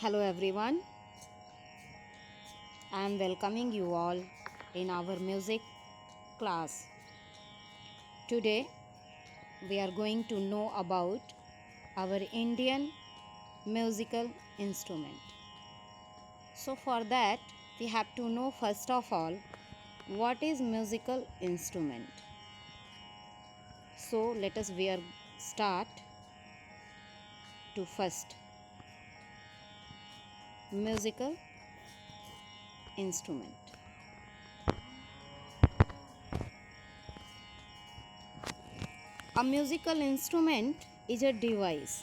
Hello everyone, I am welcoming you all in our music class. Today we are going to know about our Indian musical instrument. So for that we have to know first of all what is musical instrument. So let us start to first musical instrument. A musical instrument is a device.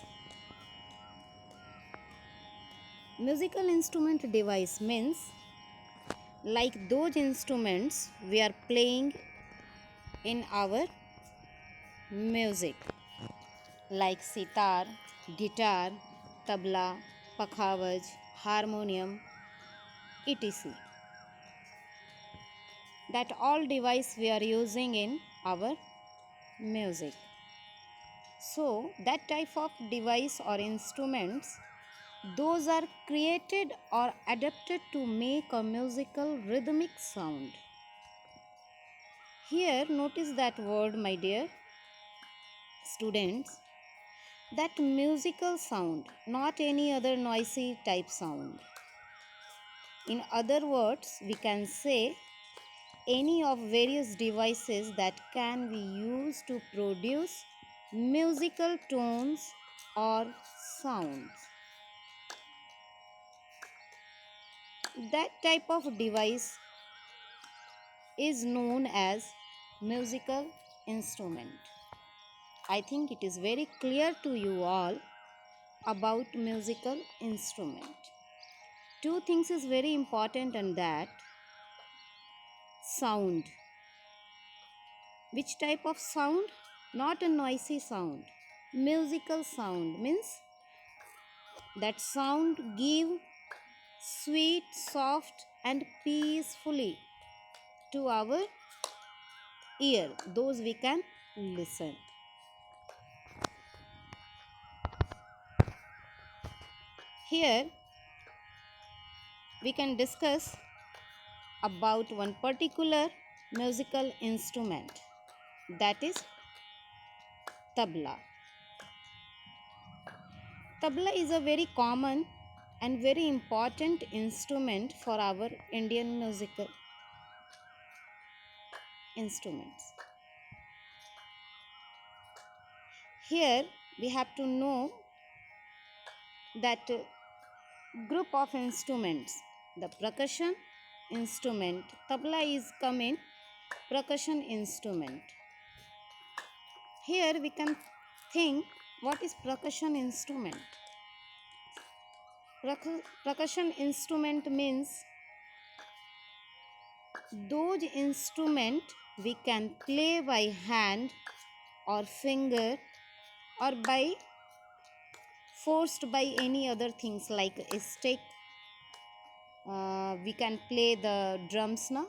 Musical instrument device means like those instruments we are playing in our music like sitar, guitar, tabla, pakhavaj, harmonium, etc. That all device we are using in our music. So that type of device or instruments, those are created or adapted to make a musical rhythmic sound. Here notice that word, my dear students, that musical sound, not any other noisy type sound. In other words, we can say any of various devices that can be used to produce musical tones or sounds. That type of device is known as musical instrument. I think it is very clear to you all about musical instrument. Two things is very important in that. Sound. Which type of sound? Not a noisy sound. Musical sound means that sound give sweet, soft and peacefully to our ear. Those we can listen. Here we can discuss about one particular musical instrument, that is tabla. Tabla is a very common and very important instrument for our Indian musical instruments. Here we have to know that group of instruments, the percussion instrument, tabla is come in percussion instrument. Here we can think what is percussion instrument. Percussion instrument means those instrument we can play by hand or finger or by forced by any other things like a stick. We can play the drums now.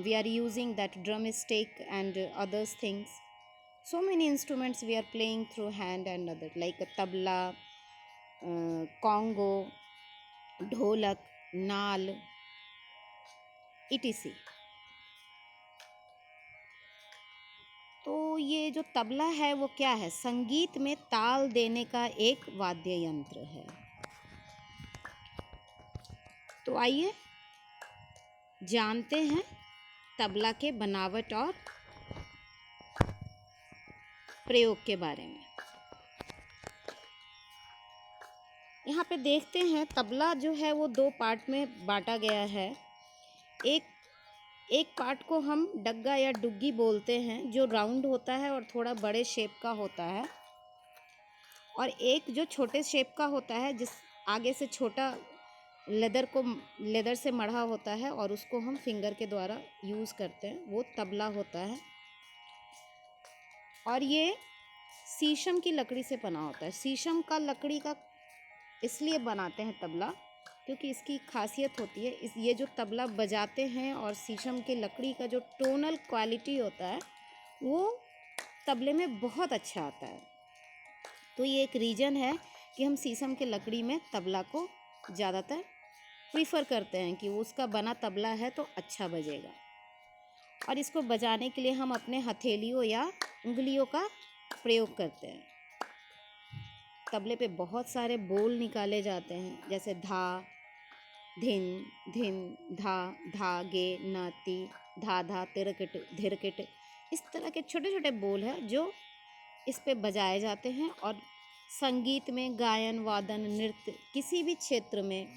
We are using that drumstick and others things. So many instruments we are playing through hand and other like a tabla, congo, dholak, naal, etc. तो ये जो तबला है वो क्या है? संगीत में ताल देने का एक वाद्य यंत्र है. तो आइए जानते हैं तबला के बनावट और प्रयोग के बारे में. यहाँ पे देखते हैं तबला जो है वो दो पार्ट में बांटा गया है. एक पार्ट को हम डग्गा या डुग्गी बोलते हैं जो राउंड होता है और थोड़ा बड़े शेप का होता है, और एक जो छोटे शेप का होता है जिस आगे से छोटा लेदर से मढ़ा होता है और उसको हम फिंगर के द्वारा यूज़ करते हैं, वो तबला होता है. और ये शीशम की लकड़ी से बना होता है. शीशम का लकड़ी का इसलिए बनाते हैं तबला क्योंकि इसकी खासियत होती है ये जो तबला बजाते हैं और शीशम के लकड़ी का जो टोनल क्वालिटी होता है वो तबले में बहुत अच्छा आता है. तो ये एक रीज़न है कि हम शीशम के लकड़ी में तबला को ज़्यादातर प्रीफर करते हैं कि वो उसका बना तबला है तो अच्छा बजेगा। और इसको बजाने के लिए हम अपने हथेलियों या उंगलियों का प्रयोग करते हैं। तबले पे बहुत सारे बोल निकाले जाते हैं, जैसे धा, धिन, धिन, धा, धा, गे, न, ती, धा, धा, तिरकिट, धिरकिट। इस तरह के छोटे छोटे बोल हैं जो इस पे बजाए जाते हैं। और संगीत में, गायन, वादन, नृत्य, किसी भी क्षेत्र में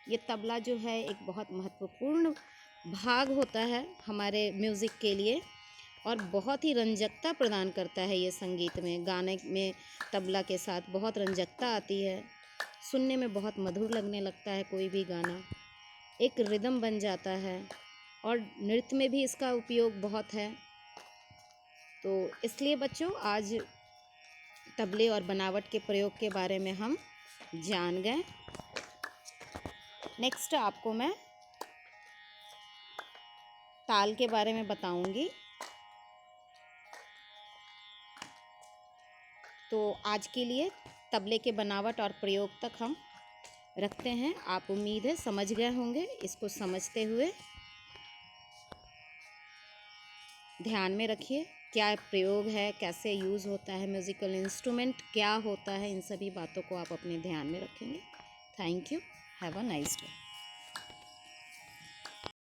ये तबला जो है एक बहुत महत्वपूर्ण भाग होता है हमारे म्यूज़िक के लिए, और बहुत ही रंजकता प्रदान करता है ये संगीत में। गाने में तबला के साथ बहुत रंजकता आती है, सुनने में बहुत मधुर लगने लगता है कोई भी गाना, एक रिदम बन जाता है। और नृत्य में भी इसका उपयोग बहुत है। तो इसलिए बच्चों, आज तबले और बनावट के प्रयोग के बारे में हम जान गए। नेक्स्ट आपको मैं ताल के बारे में बताऊंगी। तो आज के लिए तबले के बनावट और प्रयोग तक हम रखते हैं। आप उम्मीद है समझ गए होंगे। इसको समझते हुए ध्यान में रखिए क्या प्रयोग है, कैसे यूज़ होता है, म्यूज़िकल इंस्ट्रूमेंट क्या होता है, इन सभी बातों को आप अपने ध्यान में रखेंगे। Thank you. Have a nice day.